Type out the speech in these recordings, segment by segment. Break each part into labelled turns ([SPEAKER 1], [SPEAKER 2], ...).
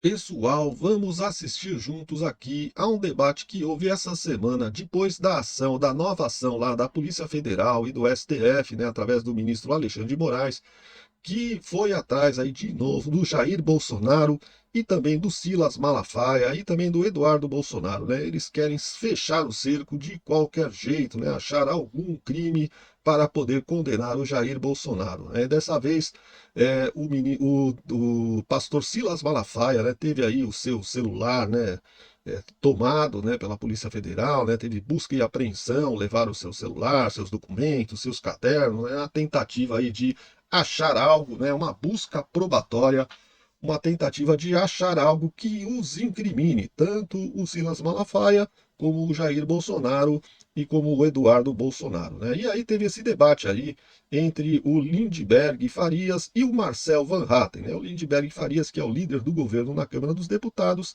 [SPEAKER 1] Pessoal, vamos assistir juntos aqui a um debate que houve essa semana, depois da ação, da nova ação lá da Polícia Federal e do STF, né, através do ministro Alexandre de Moraes, que foi atrás aí de novo do Jair Bolsonaro e também do Silas Malafaia e também do Eduardo Bolsonaro, né? Eles querem fechar o cerco de qualquer jeito, né? Achar algum crime para poder condenar o Jair Bolsonaro, né? Dessa vez, o pastor Silas Malafaia, né, teve aí o seu celular, né, tomado, né, pela Polícia Federal, né, teve busca e apreensão, levaram o seu celular, seus documentos, seus cadernos, né, a tentativa aí de achar algo, né, uma busca probatória, uma tentativa de achar algo que os incrimine, tanto o Silas Malafaia, como o Jair Bolsonaro e como o Eduardo Bolsonaro, né? E aí teve esse debate aí entre o Lindbergh Farias e o Marcel Van Hatten, né? O Lindbergh Farias, que é o líder do governo na Câmara dos Deputados,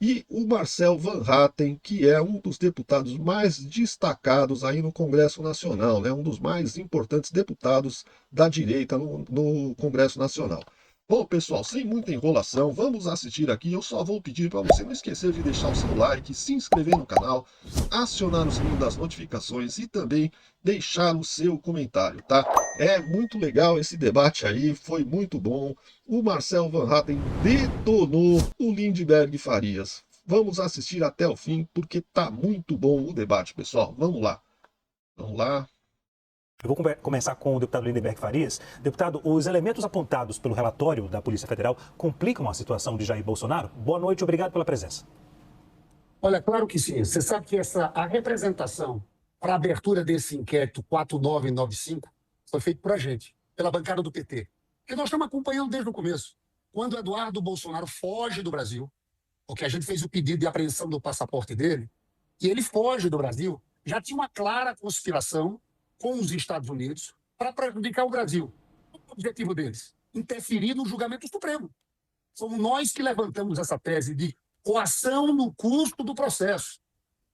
[SPEAKER 1] e o Marcel Van Hatten, que é um dos deputados mais destacados aí no Congresso Nacional, né? Um dos mais importantes deputados da direita no Congresso Nacional. Bom, pessoal, sem muita enrolação, vamos assistir aqui. Eu só vou pedir para você não esquecer de deixar o seu like, se inscrever no canal, acionar o sininho das notificações e também deixar o seu comentário, tá? É muito legal esse debate aí, foi muito bom. O Marcel Van Hatten detonou o Lindbergh Farias. Vamos assistir até o fim, porque tá muito bom o debate, pessoal. Vamos lá. Vamos lá.
[SPEAKER 2] Eu vou começar com o deputado Lindbergh Farias. Deputado, os elementos apontados pelo relatório da Polícia Federal complicam a situação de Jair Bolsonaro? Boa noite, obrigado pela presença.
[SPEAKER 3] Olha, claro que sim. Você sabe que a representação para a abertura desse inquérito 4995 foi feita por a gente, pela bancada do PT. Que nós estamos acompanhando desde o começo. Quando Eduardo Bolsonaro foge do Brasil, porque a gente fez o pedido de apreensão do passaporte dele, e ele foge do Brasil, já tinha uma clara conspiração com os Estados Unidos para prejudicar o Brasil. O objetivo deles? Interferir no julgamento supremo. Somos nós que levantamos essa tese de coação no custo do processo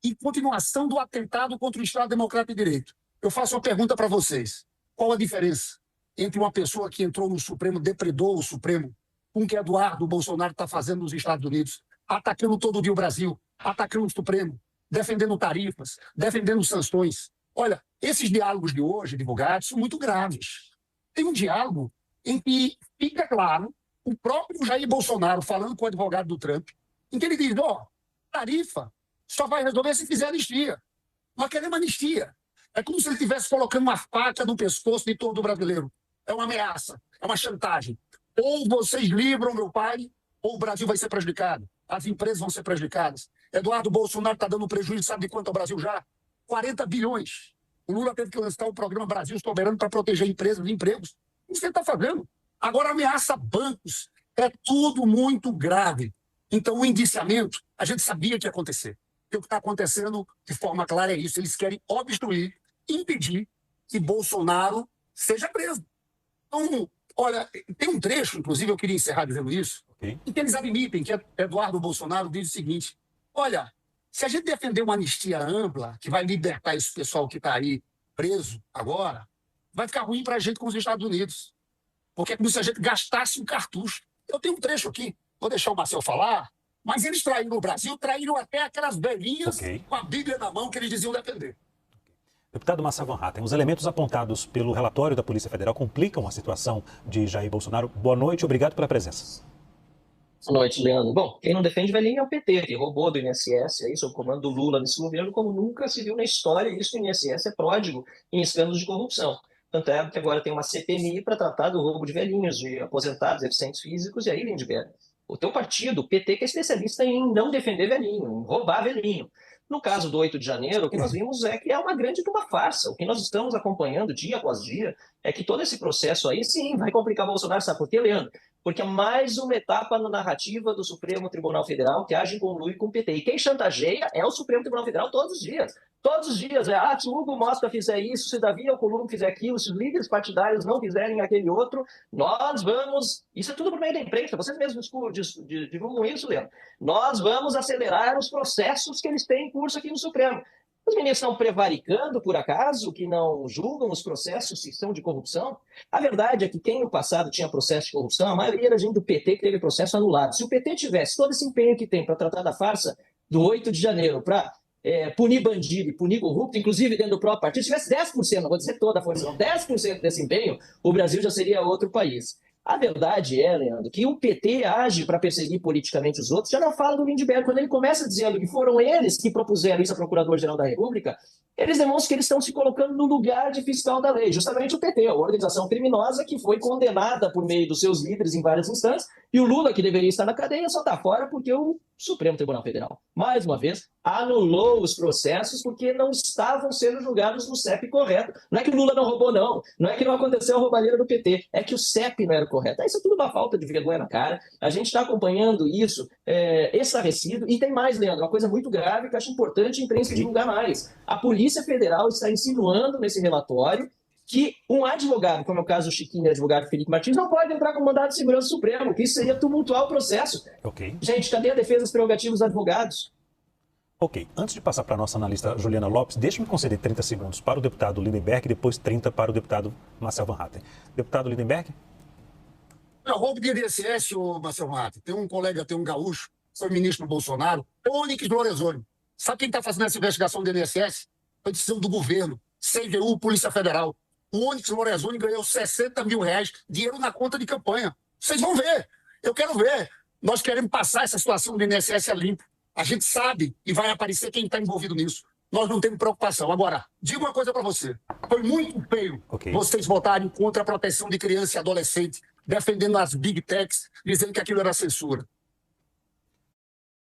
[SPEAKER 3] e continuação do atentado contra o Estado Democrático de Direito. Eu faço uma pergunta para vocês. Qual a diferença entre uma pessoa que entrou no Supremo, depredou o Supremo, com o que Eduardo Bolsonaro está fazendo nos Estados Unidos, atacando todo dia o Brasil, atacando o Supremo, defendendo tarifas, defendendo sanções? Olha, esses diálogos de hoje, divulgados, são muito graves. Tem um diálogo em que fica claro o próprio Jair Bolsonaro falando com o advogado do Trump, em que ele diz, tarifa só vai resolver se fizer anistia. Nós queremos anistia. É como se ele estivesse colocando uma faca no pescoço de todo brasileiro. É uma ameaça, é uma chantagem. Ou vocês livram meu pai, ou o Brasil vai ser prejudicado. As empresas vão ser prejudicadas. Eduardo Bolsonaro está dando prejuízo, sabe de quanto ao Brasil já? 40 bilhões. O Lula teve que lançar o programa Brasil Soberano para proteger empresas e empregos. Isso que ele está fazendo. Agora ameaça bancos. É tudo muito grave. Então, o indiciamento, a gente sabia que ia acontecer. E o que está acontecendo de forma clara é isso. Eles querem obstruir, impedir que Bolsonaro seja preso. Então, olha, tem um trecho, inclusive eu queria encerrar dizendo isso, em que eles admitem que Eduardo Bolsonaro diz o seguinte, olha, se a gente defender uma anistia ampla, que vai libertar esse pessoal que está aí preso agora, vai ficar ruim para a gente com os Estados Unidos. Porque é como se a gente gastasse um cartucho. Eu tenho um trecho aqui, vou deixar o Marcel falar, mas eles traíram o Brasil, traíram até aquelas velhinhas com a Bíblia na mão que eles diziam defender.
[SPEAKER 2] Deputado Marcel Van Hatten, os elementos apontados pelo relatório da Polícia Federal complicam a situação de Jair Bolsonaro. Boa noite, obrigado pela presença.
[SPEAKER 4] Boa noite, Leandro. Bom, quem não defende velhinho é o PT, que roubou do INSS, aí, sob o comando do Lula nesse governo, como nunca se viu na história. Isso, o INSS é pródigo em escândalos de corrupção. Tanto é que agora tem uma CPMI para tratar do roubo de velhinhos, de aposentados, deficientes físicos, e aí, Lindbergh, o teu partido, o PT, que é especialista em não defender velhinho, em roubar velhinho. No caso do 8 de janeiro, o que nós vimos é que é uma grande de uma farsa. O que nós estamos acompanhando dia após dia é que todo esse processo aí, sim, vai complicar o Bolsonaro. Sabe por quê, Leandro? Porque é mais uma etapa na narrativa do Supremo Tribunal Federal que age em conluio com o PT. E quem chantageia é o Supremo Tribunal Federal todos os dias. Todos os dias. Se o Hugo Mosca fizer isso, se Davi Alcolumbre fizer aquilo, se os líderes partidários não fizerem aquele outro, nós vamos... Isso é tudo por meio da imprensa. Vocês mesmos divulgam isso, Leandro. Nós vamos acelerar os processos que eles têm em curso aqui no Supremo. Os meninos estão prevaricando, por acaso, que não julgam os processos que são de corrupção? A verdade é que quem no passado tinha processo de corrupção, a maioria era gente do PT que teve processo anulado. Se o PT tivesse todo esse empenho que tem para tratar da farsa do 8 de janeiro, para punir bandido e punir corrupto, inclusive dentro do próprio partido, se tivesse 10%, não vou dizer toda a força, não, 10% desse empenho, o Brasil já seria outro país. A verdade é, Leandro, que o PT age para perseguir politicamente os outros. Já não fala do Lindbergh, quando ele começa dizendo que foram eles que propuseram isso a Procurador-Geral da República, eles demonstram que eles estão se colocando no lugar de fiscal da lei, justamente o PT, a organização criminosa que foi condenada por meio dos seus líderes em várias instâncias, e o Lula, que deveria estar na cadeia, só está fora porque o Supremo Tribunal Federal, mais uma vez, anulou os processos porque não estavam sendo julgados no CEP correto. Não é que o Lula não roubou, não. Não é que não aconteceu a roubalheira do PT. É que o CEP não era o correto. Isso é tudo uma falta de vergonha na cara. A gente está acompanhando isso estarrecido. E tem mais, Leandro, uma coisa muito grave que eu acho importante a imprensa divulgar mais. A Polícia Federal está insinuando nesse relatório que um advogado, como é o caso do Chiquinho, advogado Felipe Martins, não pode entrar com mandado de segurança supremo, que isso seria tumultuar o processo.
[SPEAKER 2] Ok.
[SPEAKER 4] Gente, cadê a defesa das prerrogativas dos advogados?
[SPEAKER 2] Ok, antes de passar para a nossa analista Juliana Lopes, deixe-me conceder 30 segundos para o deputado Lindenberg e depois 30 para o deputado Marcel Van Hatten. Deputado Lindenberg?
[SPEAKER 3] Eu roubo de INSS, ô Marcelo Mato. Tem um colega, tem um gaúcho, foi ministro do Bolsonaro, é o Onyx Lorenzoni. Sabe quem está fazendo essa investigação do INSS? Foi decisão do governo, CGU, Polícia Federal. O Onyx Lorenzoni ganhou 60 mil reais, dinheiro na conta de campanha. Vocês vão ver, eu quero ver. Nós queremos passar essa situação do INSS a limpo. A gente sabe e vai aparecer quem está envolvido nisso. Nós não temos preocupação. Agora, digo uma coisa para você. Foi muito feio vocês votarem contra a proteção de criança e adolescente, defendendo as big techs, dizendo que aquilo era censura.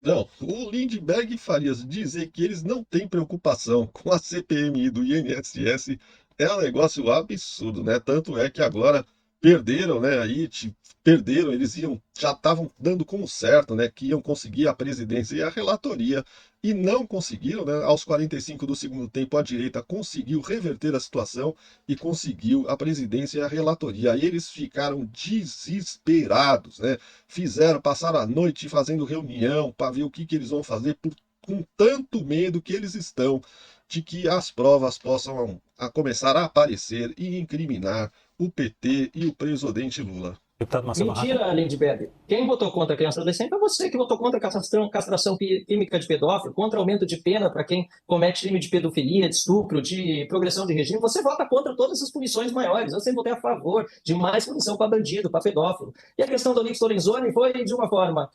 [SPEAKER 1] Não, o Lindbergh e Farias dizer que eles não têm preocupação com a CPMI do INSS é um negócio absurdo, né? Tanto é que agora perderam, né? Perderam, eles já estavam dando como certo, né? Que iam conseguir a presidência e a relatoria e não conseguiram, né? Aos 45 do segundo tempo, a direita conseguiu reverter a situação e conseguiu a presidência e a relatoria. Aí eles ficaram desesperados, né? Passaram a noite fazendo reunião para ver o que eles vão fazer, com tanto medo que eles estão de que as provas possam começar a aparecer e incriminar o PT e o presidente Lula.
[SPEAKER 2] Deputado Marcelo Van Hatten.
[SPEAKER 4] Mentira, Lindbergh. Quem votou contra a criança e adolescente foi você que votou contra a castração química de pedófilo, contra aumento de pena para quem comete crime de pedofilia, de estupro, de progressão de regime. Você vota contra todas essas punições maiores. Eu sempre votei a favor de mais punição para bandido, para pedófilo. E a questão do Onyx Lorenzoni foi, de uma forma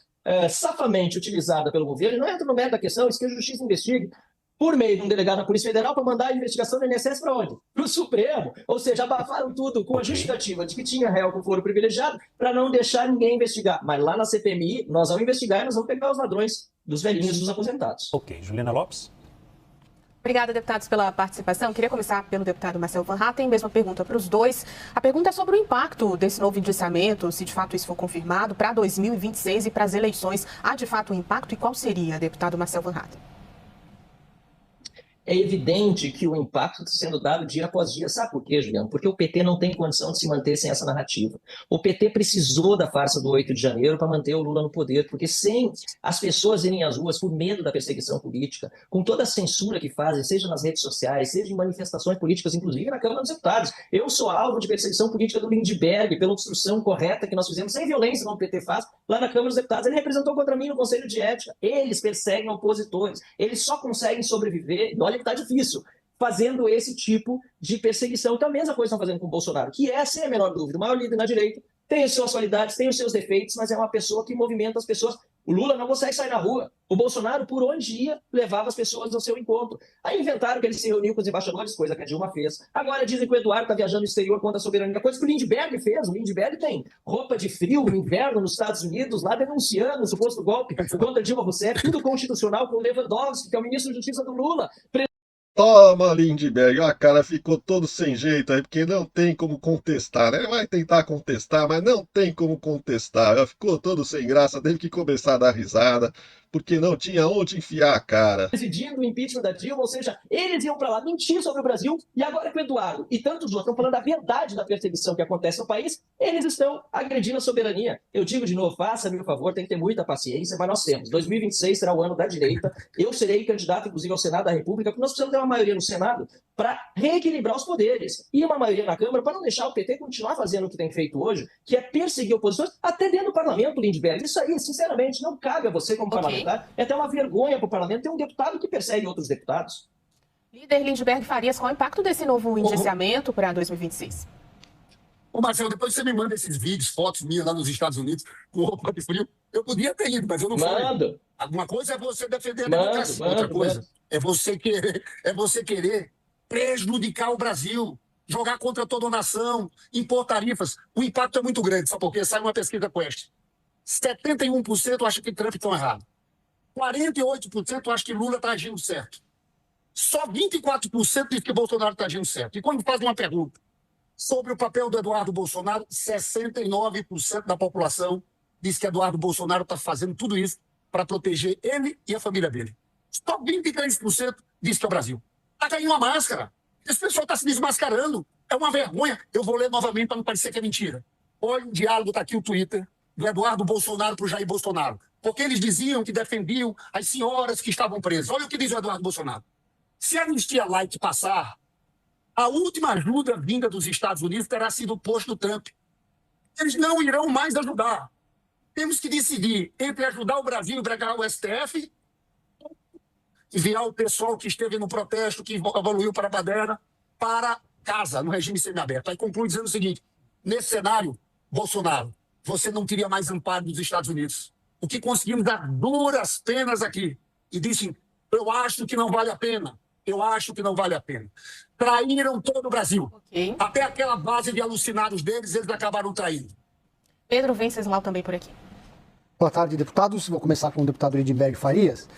[SPEAKER 4] safamente utilizada pelo governo. Não entra no mérito da questão, isso que a Justiça investigue, por meio de um delegado da Polícia Federal, para mandar a investigação do INSS para onde? Para o Supremo. Ou seja, abafaram tudo com a justificativa de que tinha réu com foro privilegiado para não deixar ninguém investigar. Mas lá na CPMI, nós vamos investigar e nós vamos pegar os ladrões dos velhinhos e dos aposentados.
[SPEAKER 2] Ok. Juliana Lopes?
[SPEAKER 5] Obrigada, deputados, pela participação. Queria começar pelo deputado Marcel Van Hatten, mesma pergunta para os dois. A pergunta é sobre o impacto desse novo indiciamento, se de fato isso for confirmado, para 2026 e para as eleições. Há de fato um impacto e qual seria, deputado Marcel Van Hatten?
[SPEAKER 4] É evidente que o impacto está sendo dado dia após dia. Sabe por quê, Juliano? Porque o PT não tem condição de se manter sem essa narrativa. O PT precisou da farsa do 8 de janeiro para manter o Lula no poder, porque sem as pessoas irem às ruas por medo da perseguição política, com toda a censura que fazem, seja nas redes sociais, seja em manifestações políticas, inclusive na Câmara dos Deputados. Eu sou alvo de perseguição política do Lindbergh pela obstrução correta que nós fizemos, sem violência, como o PT faz, lá na Câmara dos Deputados. Ele representou contra mim no Conselho de Ética. Eles perseguem opositores. Eles só conseguem sobreviver. Olha que está difícil, fazendo esse tipo de perseguição. Então, a mesma coisa estão fazendo com o Bolsonaro, que é, sem a menor dúvida, o maior líder na direita, tem as suas qualidades, tem os seus defeitos, mas é uma pessoa que movimenta as pessoas. O Lula não consegue sair na rua. O Bolsonaro, por onde ia, levava as pessoas ao seu encontro. Aí inventaram que ele se reuniu com os embaixadores, coisa que a Dilma fez. Agora dizem que o Eduardo está viajando no exterior contra a soberania, coisa que o Lindbergh fez. O Lindbergh tem roupa de frio no inverno nos Estados Unidos, lá denunciando o suposto golpe contra Dilma Rousseff, tudo constitucional com o Lewandowski, que é o ministro da Justiça do Lula.
[SPEAKER 1] Toma, Lindbergh, a cara ficou todo sem jeito aí, porque não tem como contestar, né? Vai tentar contestar, mas não tem como contestar. Ficou todo sem graça, teve que começar a dar risada, porque não tinha onde enfiar a cara.
[SPEAKER 4] Presidindo o impeachment da Dilma, ou seja, eles iam para lá mentir sobre o Brasil, e agora que o Eduardo e tantos outros estão falando a verdade da perseguição que acontece no país, eles estão agredindo a soberania. Eu digo de novo, faça-me o favor, tem que ter muita paciência, mas nós temos. 2026 será o ano da direita, eu serei candidato, inclusive, ao Senado da República, porque nós precisamos ter uma maioria no Senado para reequilibrar os poderes, e uma maioria na Câmara para não deixar o PT continuar fazendo o que tem feito hoje, que é perseguir oposições, até dentro do parlamento, Lindbergh. Isso aí, sinceramente, não cabe a você como parlamentar, é até uma vergonha para o parlamento ter um deputado que persegue outros deputados.
[SPEAKER 5] Líder Lindbergh Farias, qual é o impacto desse novo indiciamento para 2026?
[SPEAKER 3] Ô, Marcelo, depois você me manda esses vídeos, fotos minhas lá nos Estados Unidos, com roupa de frio. Eu podia ter ido, mas eu não fui.
[SPEAKER 4] Mando.
[SPEAKER 3] Uma coisa é você defender a democracia, outra coisa é você querer prejudicar o Brasil, jogar contra toda a nação, impor tarifas. O impacto é muito grande, sabe por quê? Sai uma pesquisa Quest. 71% acha que Trump está errado. 48% acha que Lula está agindo certo. Só 24% diz que Bolsonaro está agindo certo. E quando faz uma pergunta sobre o papel do Eduardo Bolsonaro, 69% da população diz que Eduardo Bolsonaro está fazendo tudo isso para proteger ele e a família dele. Só 23% diz que é o Brasil. Está caindo uma máscara. Esse pessoal está se desmascarando. É uma vergonha. Eu vou ler novamente para não parecer que é mentira. Olha o diálogo, está aqui o Twitter, do Eduardo Bolsonaro para o Jair Bolsonaro. Porque eles diziam que defendiam as senhoras que estavam presas. Olha o que diz o Eduardo Bolsonaro. Se a anistia light passar, a última ajuda vinda dos Estados Unidos terá sido o posto do Trump. Eles não irão mais ajudar. Temos que decidir entre ajudar o Brasil e bregar o STF, enviar o pessoal que esteve no protesto, que evoluiu para a Baderna, para casa, no regime semiaberto. Aí conclui dizendo o seguinte: nesse cenário, Bolsonaro, você não teria mais amparo dos Estados Unidos. O que conseguimos dar duras penas aqui. E disse: eu acho que não vale a pena. Eu acho que não vale a pena. Traíram todo o Brasil.
[SPEAKER 5] Ok.
[SPEAKER 3] Até aquela base de alucinados deles, eles acabaram traindo.
[SPEAKER 5] Pedro Venceslau também por aqui.
[SPEAKER 6] Boa tarde, deputados. Vou começar com o deputado Lindbergh Farias.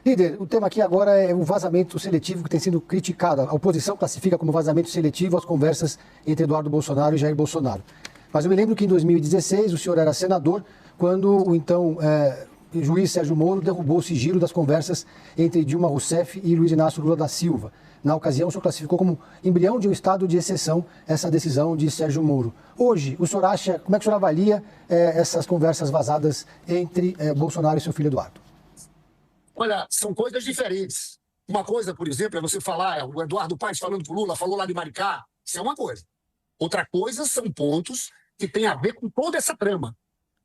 [SPEAKER 6] Líder, o tema aqui agora é o vazamento seletivo que tem sido criticado. A oposição classifica como vazamento seletivo as conversas entre Eduardo Bolsonaro e Jair Bolsonaro. Mas eu me lembro que em 2016 o senhor era senador quando o então juiz Sérgio Moro derrubou o sigilo das conversas entre Dilma Rousseff e Luiz Inácio Lula da Silva. Na ocasião, o senhor classificou como embrião de um estado de exceção essa decisão de Sérgio Moro. Hoje, o senhor acha, como é que o senhor avalia essas conversas vazadas entre Bolsonaro e seu filho Eduardo?
[SPEAKER 3] Olha, são coisas diferentes. Uma coisa, por exemplo, é você falar, o Eduardo Paes falando com o Lula, falou lá de Maricá, isso é uma coisa. Outra coisa são pontos que têm a ver com toda essa trama.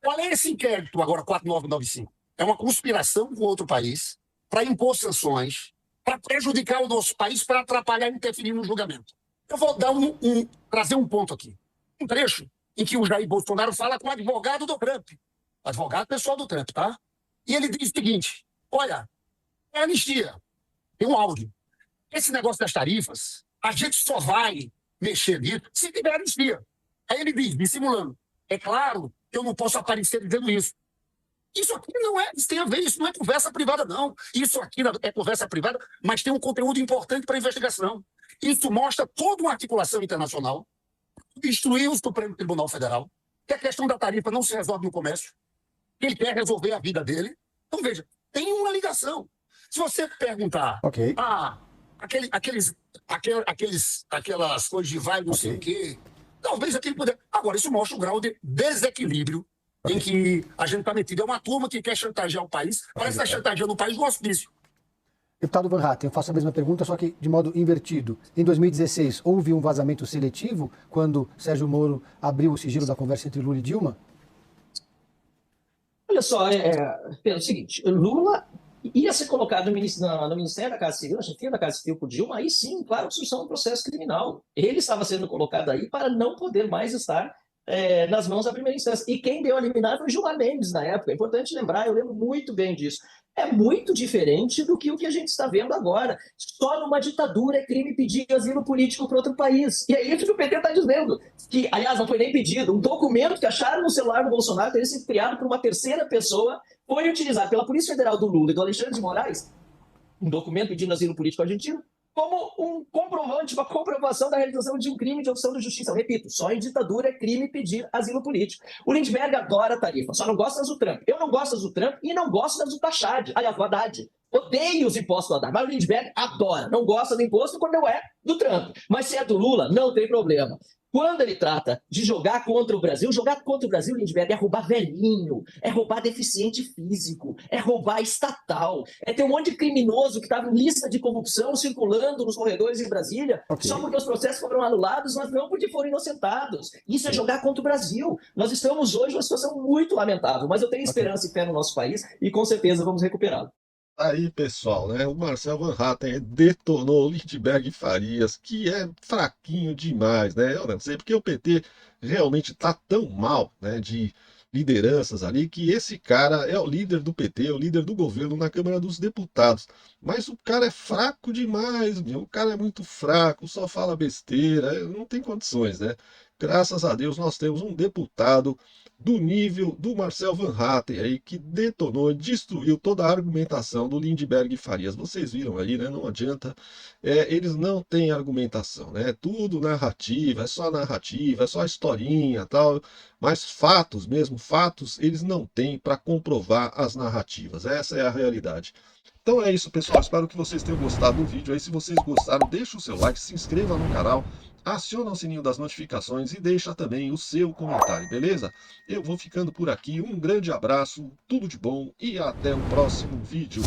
[SPEAKER 3] Qual é esse inquérito agora, 4995? É uma conspiração com outro país para impor sanções, para prejudicar o nosso país, para atrapalhar e interferir no julgamento. Eu vou dar trazer um ponto aqui. Um trecho em que o Jair Bolsonaro fala com o advogado do Trump. Advogado pessoal do Trump, tá? E ele diz o seguinte: olha, é anistia. Tem um áudio. Esse negócio das tarifas, a gente só vai mexer nisso se tiver anistia. Aí ele diz, dissimulando: é claro que eu não posso aparecer dizendo isso. Isso aqui não é, isso tem a ver, isso não é conversa privada, não. Isso aqui é conversa privada, mas tem um conteúdo importante para a investigação. Isso mostra toda uma articulação internacional, instruir o Supremo Tribunal Federal, que a questão da tarifa não se resolve no comércio, que ele quer resolver a vida dele. Então, veja, tem uma ligação. Se você perguntar, aquelas coisas de vai, não sei o quê, talvez aquele poder. Agora, isso mostra o grau de desequilíbrio em que a gente está metido. É uma turma que quer chantagear o país, parece que está chantageando o país no hospício.
[SPEAKER 6] Deputado Van Hatten, eu faço a mesma pergunta, só que de modo invertido. Em 2016, houve um vazamento seletivo quando Sérgio Moro abriu o sigilo da conversa entre Lula e Dilma?
[SPEAKER 4] Olha só, Pedro, é o seguinte, Lula ia ser colocado no Ministério da Casa Civil, na chefia da Casa Civil por Dilma, aí sim, claro, obstrução do processo criminal. Ele estava sendo colocado aí para não poder mais estar nas mãos da primeira instância. E quem deu a liminar foi Gilmar Mendes na época. É importante lembrar, eu lembro muito bem disso. É muito diferente do que o que a gente está vendo agora. Só numa ditadura é crime pedir asilo político para outro país. E é isso que o PT está dizendo. Que, aliás, não foi nem pedido. Um documento que acharam no celular do Bolsonaro teria sido criado por uma terceira pessoa, foi utilizado pela Polícia Federal do Lula e do Alexandre de Moraes, um documento pedindo asilo político argentino, como um comprovante, uma comprovação da realização de um crime de obstrução da justiça. Eu repito, só em ditadura é crime pedir asilo político. O Lindbergh adora a tarifa, só não gosta das do Trump. Eu não gosto das do Trump e não gosto das do Tachad, aliás, do Haddad. Odeio os impostos do Haddad, mas o Lindbergh adora, não gosta do imposto quando é do Trump. Mas se é do Lula, não tem problema. Quando ele trata de jogar contra o Brasil, Lindbergh, é roubar velhinho, é roubar deficiente físico, é roubar estatal, é ter um monte de criminoso que estava em lista de corrupção circulando nos corredores em Brasília, só porque os processos foram anulados, mas não porque foram inocentados. Isso é jogar contra o Brasil. Nós estamos hoje numa situação muito lamentável, mas eu tenho esperança e fé no nosso país e com certeza vamos recuperá-lo.
[SPEAKER 1] Aí, pessoal, né? O Marcel Van Hatten detonou o Lindbergh Farias, que é fraquinho demais, né? Eu não sei, porque o PT realmente tá tão mal, né, de lideranças ali, que esse cara é o líder do PT, é o líder do governo na Câmara dos Deputados. Mas o cara é fraco demais, meu. O cara é muito fraco, só fala besteira, não tem condições, né? Graças a Deus nós temos um deputado do nível do Marcel Van Hatten aí, que detonou, destruiu toda a argumentação do Lindbergh Farias. Vocês viram aí, né? Não adianta, eles não têm argumentação, né? É tudo narrativa, é só historinha, tal, mas fatos mesmo, fatos, eles não têm para comprovar as narrativas. Essa é a realidade. Então é isso, pessoal. Espero que vocês tenham gostado do vídeo aí. Se vocês gostaram, deixa o seu like, se inscreva no canal, aciona o sininho das notificações e deixa também o seu comentário, beleza? Eu vou ficando por aqui. Um grande abraço, tudo de bom e até o próximo vídeo.